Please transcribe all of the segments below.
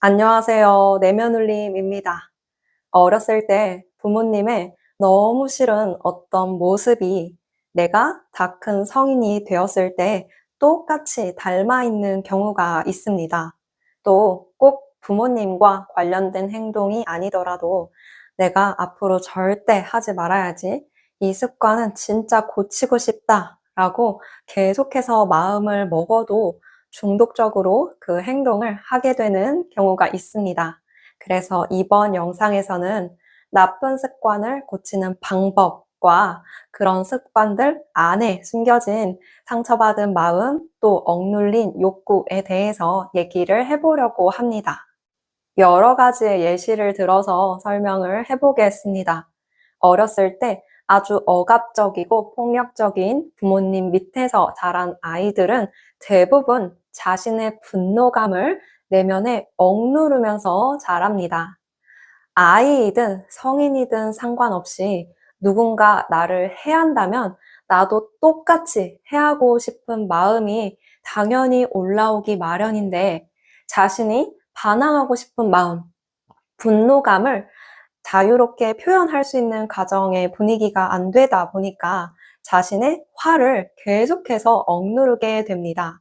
안녕하세요. 내면울림입니다. 어렸을 때 부모님의 너무 싫은 어떤 모습이 내가 다 큰 성인이 되었을 때 똑같이 닮아 있는 경우가 있습니다. 또 꼭 부모님과 관련된 행동이 아니더라도 내가 앞으로 절대 하지 말아야지. 이 습관은 진짜 고치고 싶다라고 계속해서 마음을 먹어도 중독적으로 그 행동을 하게 되는 경우가 있습니다. 그래서 이번 영상에서는 나쁜 습관을 고치는 방법과 그런 습관들 안에 숨겨진 상처받은 마음 또 억눌린 욕구에 대해서 얘기를 해보려고 합니다. 여러 가지의 예시를 들어서 설명을 해보겠습니다. 어렸을 때 아주 억압적이고 폭력적인 부모님 밑에서 자란 아이들은 대부분 자신의 분노감을 내면에 억누르면서 자랍니다. 아이이든 성인이든 상관없이 누군가 나를 해한다면 나도 똑같이 해하고 싶은 마음이 당연히 올라오기 마련인데 자신이 반항하고 싶은 마음, 분노감을 자유롭게 표현할 수 있는 가정의 분위기가 안 되다 보니까 자신의 화를 계속해서 억누르게 됩니다.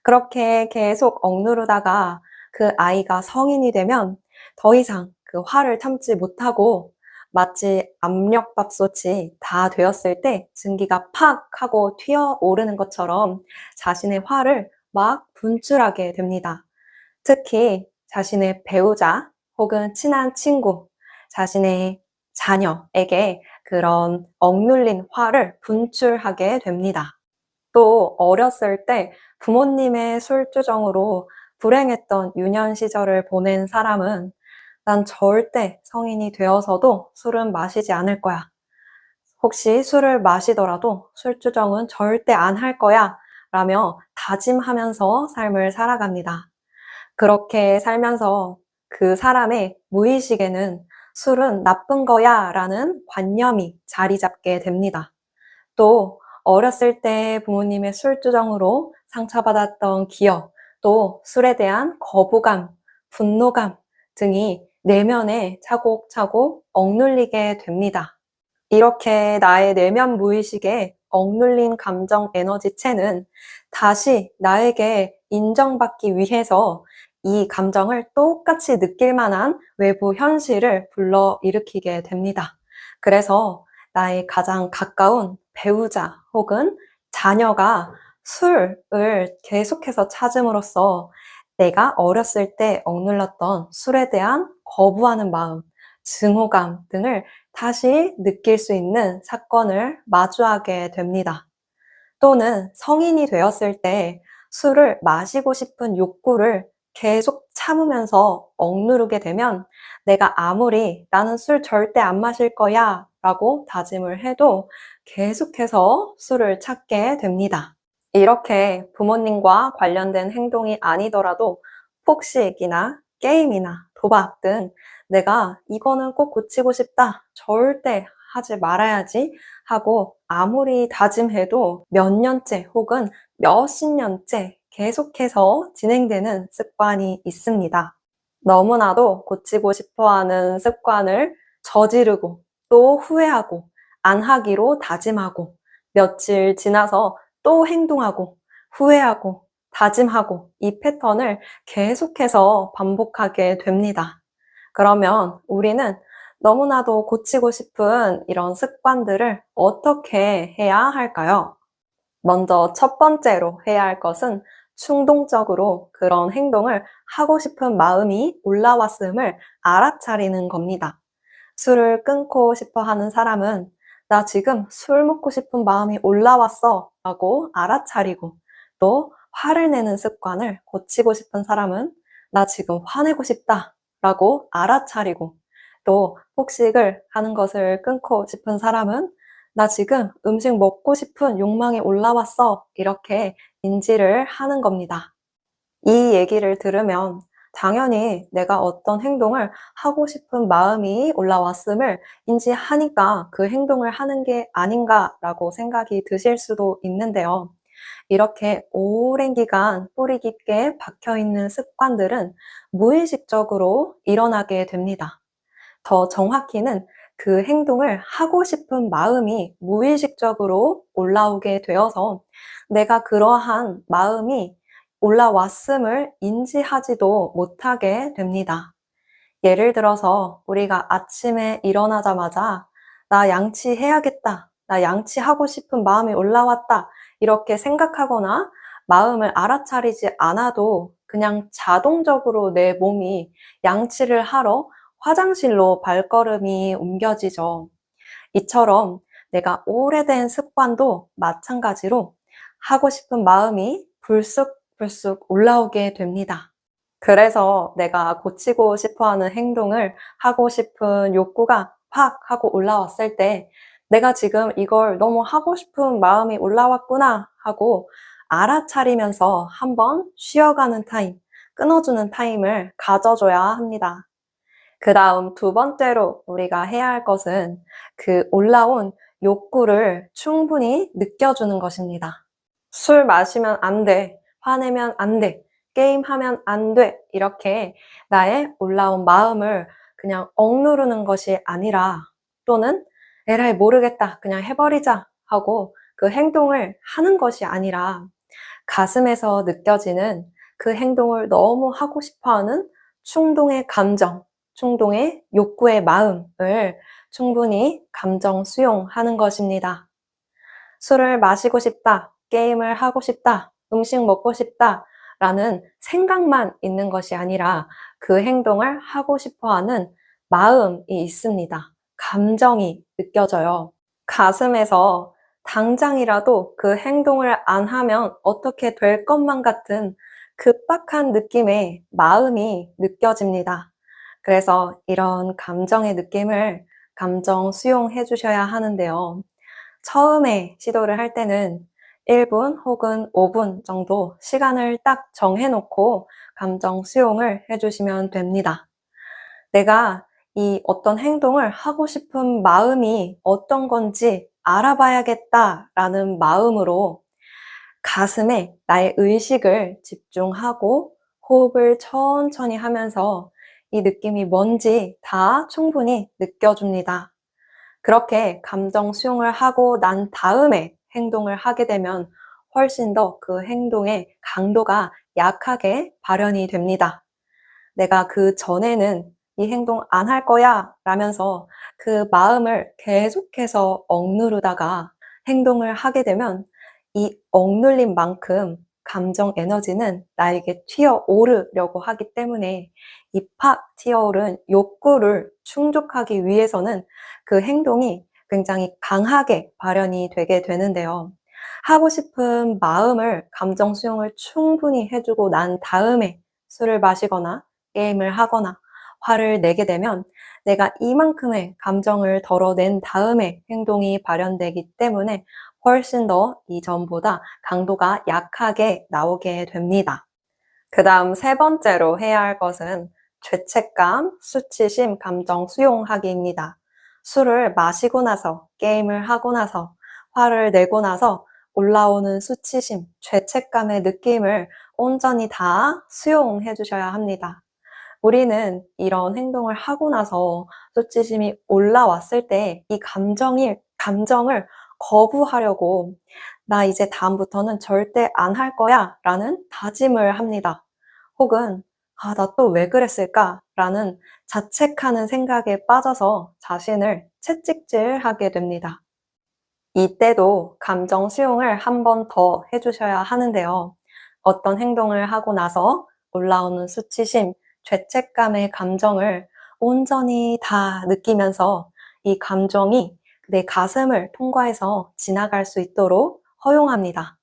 그렇게 계속 억누르다가 그 아이가 성인이 되면 더 이상 그 화를 참지 못하고 마치 압력밥솥이 다 되었을 때 증기가 팍 하고 튀어오르는 것처럼 자신의 화를 막 분출하게 됩니다. 특히 자신의 배우자 혹은 친한 친구, 자신의 자녀에게 그런 억눌린 화를 분출하게 됩니다. 또 어렸을 때 부모님의 술주정으로 불행했던 유년 시절을 보낸 사람은 난 절대 성인이 되어서도 술은 마시지 않을 거야. 혹시 술을 마시더라도 술주정은 절대 안 할 거야. 라며 다짐하면서 삶을 살아갑니다. 그렇게 살면서 그 사람의 무의식에는 술은 나쁜 거야 라는 관념이 자리 잡게 됩니다. 또 어렸을 때 부모님의 술주정으로 상처받았던 기억, 또 술에 대한 거부감, 분노감 등이 내면에 차곡차곡 억눌리게 됩니다. 이렇게 나의 내면 무의식에 억눌린 감정 에너지체는 다시 나에게 인정받기 위해서 이 감정을 똑같이 느낄 만한 외부 현실을 불러일으키게 됩니다. 그래서 나의 가장 가까운 배우자 혹은 자녀가 술을 계속해서 찾음으로써 내가 어렸을 때 억눌렀던 술에 대한 거부하는 마음, 증오감 등을 다시 느낄 수 있는 사건을 마주하게 됩니다. 또는 성인이 되었을 때 술을 마시고 싶은 욕구를 계속 참으면서 억누르게 되면 내가 아무리 나는 술 절대 안 마실 거야 라고 다짐을 해도 계속해서 술을 찾게 됩니다. 이렇게 부모님과 관련된 행동이 아니더라도 폭식이나 게임이나 도박 등 내가 이거는 꼭 고치고 싶다. 절대 하지 말아야지 하고 아무리 다짐해도 몇 년째 혹은 몇십 년째 계속해서 진행되는 습관이 있습니다. 너무나도 고치고 싶어 하는 습관을 저지르고 또 후회하고 안 하기로 다짐하고 며칠 지나서 또 행동하고 후회하고 다짐하고 이 패턴을 계속해서 반복하게 됩니다. 그러면 우리는 너무나도 고치고 싶은 이런 습관들을 어떻게 해야 할까요? 먼저 첫 번째로 해야 할 것은 충동적으로 그런 행동을 하고 싶은 마음이 올라왔음을 알아차리는 겁니다. 술을 끊고 싶어 하는 사람은 나 지금 술 먹고 싶은 마음이 올라왔어 라고 알아차리고 또 화를 내는 습관을 고치고 싶은 사람은 나 지금 화내고 싶다 라고 알아차리고 또 폭식을 하는 것을 끊고 싶은 사람은 나 지금 음식 먹고 싶은 욕망이 올라왔어 이렇게 인지를 하는 겁니다. 이 얘기를 들으면 당연히 내가 어떤 행동을 하고 싶은 마음이 올라왔음을 인지하니까 그 행동을 하는 게 아닌가라고 생각이 드실 수도 있는데요. 이렇게 오랜 기간 뿌리 깊게 박혀 있는 습관들은 무의식적으로 일어나게 됩니다. 더 정확히는 그 행동을 하고 싶은 마음이 무의식적으로 올라오게 되어서 내가 그러한 마음이 올라왔음을 인지하지도 못하게 됩니다. 예를 들어서 우리가 아침에 일어나자마자 나 양치해야겠다, 나 양치하고 싶은 마음이 올라왔다 이렇게 생각하거나 마음을 알아차리지 않아도 그냥 자동적으로 내 몸이 양치를 하러 화장실로 발걸음이 옮겨지죠. 이처럼 내가 오래된 습관도 마찬가지로 하고 싶은 마음이 불쑥불쑥 올라오게 됩니다. 그래서 내가 고치고 싶어 하는 행동을 하고 싶은 욕구가 팍 하고 올라왔을 때 내가 지금 이걸 너무 하고 싶은 마음이 올라왔구나 하고 알아차리면서 한번 쉬어가는 타임, 끊어주는 타임을 가져줘야 합니다. 그 다음 두 번째로 우리가 해야 할 것은 그 올라온 욕구를 충분히 느껴주는 것입니다. 술 마시면 안 돼, 화내면 안 돼, 게임하면 안 돼, 이렇게 나의 올라온 마음을 그냥 억누르는 것이 아니라 또는 에라이 모르겠다, 그냥 해버리자 하고 그 행동을 하는 것이 아니라 가슴에서 느껴지는 그 행동을 너무 하고 싶어하는 충동의 감정, 충동의 욕구의 마음을 충분히 감정 수용하는 것입니다. 술을 마시고 싶다, 게임을 하고 싶다, 음식 먹고 싶다 라는 생각만 있는 것이 아니라 그 행동을 하고 싶어 하는 마음이 있습니다. 감정이 느껴져요. 가슴에서 당장이라도 그 행동을 안 하면 어떻게 될 것만 같은 급박한 느낌의 마음이 느껴집니다. 그래서 이런 감정의 느낌을 감정 수용해 주셔야 하는데요. 처음에 시도를 할 때는 1분 혹은 5분 정도 시간을 딱 정해놓고 감정 수용을 해주시면 됩니다. 내가 이 어떤 행동을 하고 싶은 마음이 어떤 건지 알아봐야겠다라는 마음으로 가슴에 나의 의식을 집중하고 호흡을 천천히 하면서 이 느낌이 뭔지 다 충분히 느껴줍니다. 그렇게 감정 수용을 하고 난 다음에 행동을 하게 되면 훨씬 더 그 행동의 강도가 약하게 발현이 됩니다. 내가 그 전에는 이 행동 안 할 거야 라면서 그 마음을 계속해서 억누르다가 행동을 하게 되면 이 억눌린 만큼 감정 에너지는 나에게 튀어오르려고 하기 때문에 이 팍 튀어오른 욕구를 충족하기 위해서는 그 행동이 굉장히 강하게 발현이 되게 되는데요. 하고 싶은 마음을 감정 수용을 충분히 해주고 난 다음에 술을 마시거나 게임을 하거나 화를 내게 되면 내가 이만큼의 감정을 덜어낸 다음에 행동이 발현되기 때문에 훨씬 더 이전보다 강도가 약하게 나오게 됩니다. 그 다음 세 번째로 해야 할 것은 죄책감, 수치심, 감정 수용하기입니다. 술을 마시고 나서, 게임을 하고 나서, 화를 내고 나서 올라오는 수치심, 죄책감의 느낌을 온전히 다 수용해 주셔야 합니다. 우리는 이런 행동을 하고 나서 수치심이 올라왔을 때 이 감정을 거부하려고 나 이제 다음부터는 절대 안 할 거야 라는 다짐을 합니다. 혹은 나 또 왜 그랬을까? 라는 자책하는 생각에 빠져서 자신을 채찍질하게 됩니다. 이때도 감정 수용을 한 번 더 해주셔야 하는데요. 어떤 행동을 하고 나서 올라오는 수치심, 죄책감의 감정을 온전히 다 느끼면서 이 감정이 내 가슴을 통과해서 지나갈 수 있도록 허용합니다.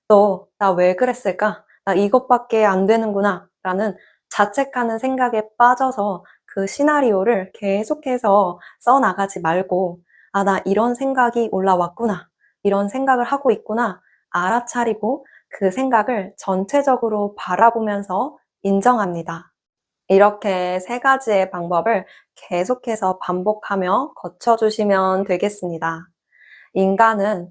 또, 나 왜 그랬을까? 나 이것밖에 안 되는구나. 라는 자책하는 생각에 빠져서 그 시나리오를 계속해서 써나가지 말고, 나 이런 생각이 올라왔구나. 이런 생각을 하고 있구나. 알아차리고 그 생각을 전체적으로 바라보면서 인정합니다. 이렇게 세 가지의 방법을 계속해서 반복하며 거쳐주시면 되겠습니다. 인간은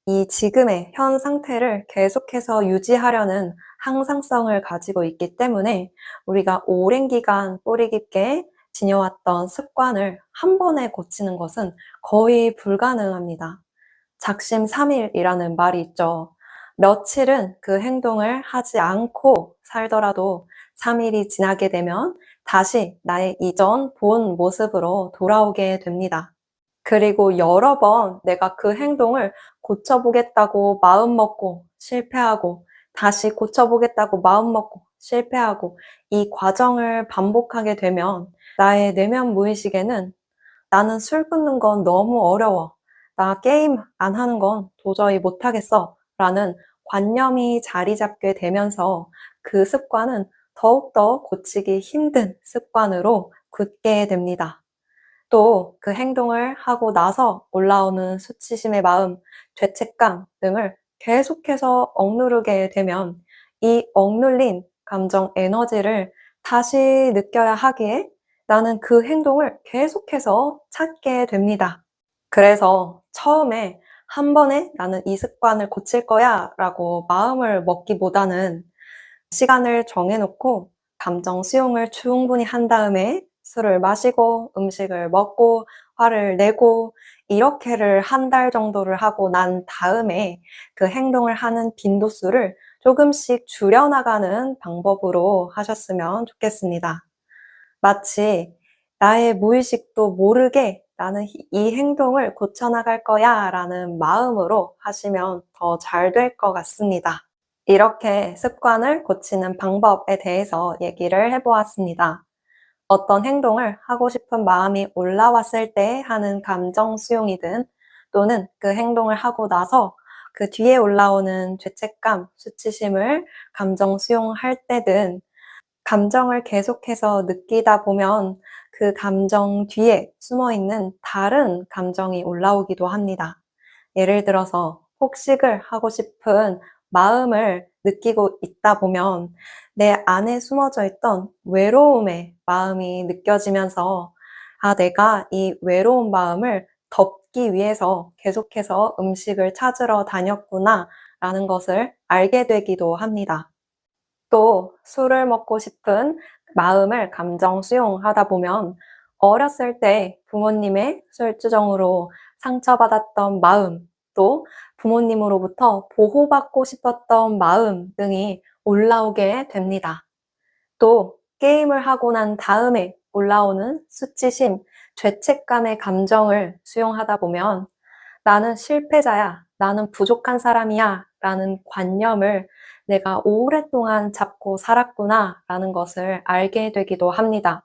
이 지금의 현 상태를 계속해서 유지하려는 항상성을 가지고 있기 때문에 우리가 오랜 기간 뿌리 깊게 지녀왔던 습관을 한 번에 고치는 것은 거의 불가능합니다. 작심삼일이라는 말이 있죠. 며칠은 그 행동을 하지 않고 살더라도 3일이 지나게 되면 다시 나의 이전 본 모습으로 돌아오게 됩니다. 그리고 여러 번 내가 그 행동을 고쳐보겠다고 마음먹고 실패하고 다시 고쳐보겠다고 마음먹고 실패하고 이 과정을 반복하게 되면 나의 내면 무의식에는 나는 술 끊는 건 너무 어려워. 나 게임 안 하는 건 도저히 못하겠어. 라는 관념이 자리 잡게 되면서 그 습관은 더욱더 고치기 힘든 습관으로 굳게 됩니다. 또 그 행동을 하고 나서 올라오는 수치심의 마음, 죄책감 등을 계속해서 억누르게 되면 이 억눌린 감정 에너지를 다시 느껴야 하기에 나는 그 행동을 계속해서 찾게 됩니다. 그래서 처음에 한 번에 나는 이 습관을 고칠 거야 라고 마음을 먹기보다는 시간을 정해놓고 감정 수용을 충분히 한 다음에 술을 마시고 음식을 먹고 화를 내고 이렇게를 한 달 정도를 하고 난 다음에 그 행동을 하는 빈도수를 조금씩 줄여나가는 방법으로 하셨으면 좋겠습니다. 마치 나의 무의식도 모르게 나는 이 행동을 고쳐나갈 거야 라는 마음으로 하시면 더 잘 될 것 같습니다. 이렇게 습관을 고치는 방법에 대해서 얘기를 해보았습니다. 어떤 행동을 하고 싶은 마음이 올라왔을 때 하는 감정 수용이든 또는 그 행동을 하고 나서 그 뒤에 올라오는 죄책감, 수치심을 감정 수용할 때든 감정을 계속해서 느끼다 보면 그 감정 뒤에 숨어 있는 다른 감정이 올라오기도 합니다. 예를 들어서 폭식을 하고 싶은 마음을 느끼고 있다 보면 내 안에 숨어져 있던 외로움의 마음이 느껴지면서 내가 이 외로운 마음을 덮기 위해서 계속해서 음식을 찾으러 다녔구나 라는 것을 알게 되기도 합니다. 또 술을 먹고 싶은 마음을 감정 수용하다 보면 어렸을 때 부모님의 술주정으로 상처받았던 마음, 또 부모님으로부터 보호받고 싶었던 마음 등이 올라오게 됩니다. 또 게임을 하고 난 다음에 올라오는 수치심, 죄책감의 감정을 수용하다 보면 나는 실패자야, 나는 부족한 사람이야 라는 관념을 내가 오랫동안 잡고 살았구나 라는 것을 알게 되기도 합니다.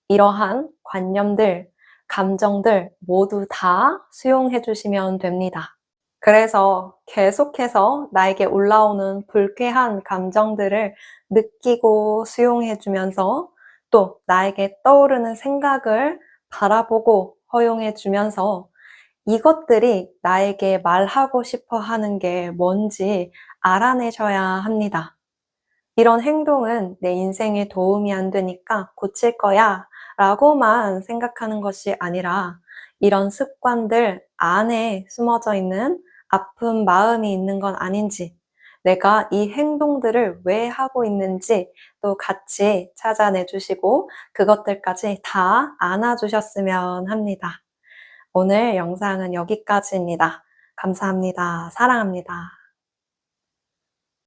이러한 관념들, 감정들 모두 다 수용해 주시면 됩니다. 그래서 계속해서 나에게 올라오는 불쾌한 감정들을 느끼고 수용해 주면서 또 나에게 떠오르는 생각을 바라보고 허용해 주면서 이것들이 나에게 말하고 싶어 하는 게 뭔지 알아내셔야 합니다. 이런 행동은 내 인생에 도움이 안 되니까 고칠 거야 라고만 생각하는 것이 아니라 이런 습관들 안에 숨어져 있는 아픈 마음이 있는 건 아닌지, 내가 이 행동들을 왜 하고 있는지 또 같이 찾아내 주시고 그것들까지 다 안아주셨으면 합니다. 오늘 영상은 여기까지입니다. 감사합니다. 사랑합니다.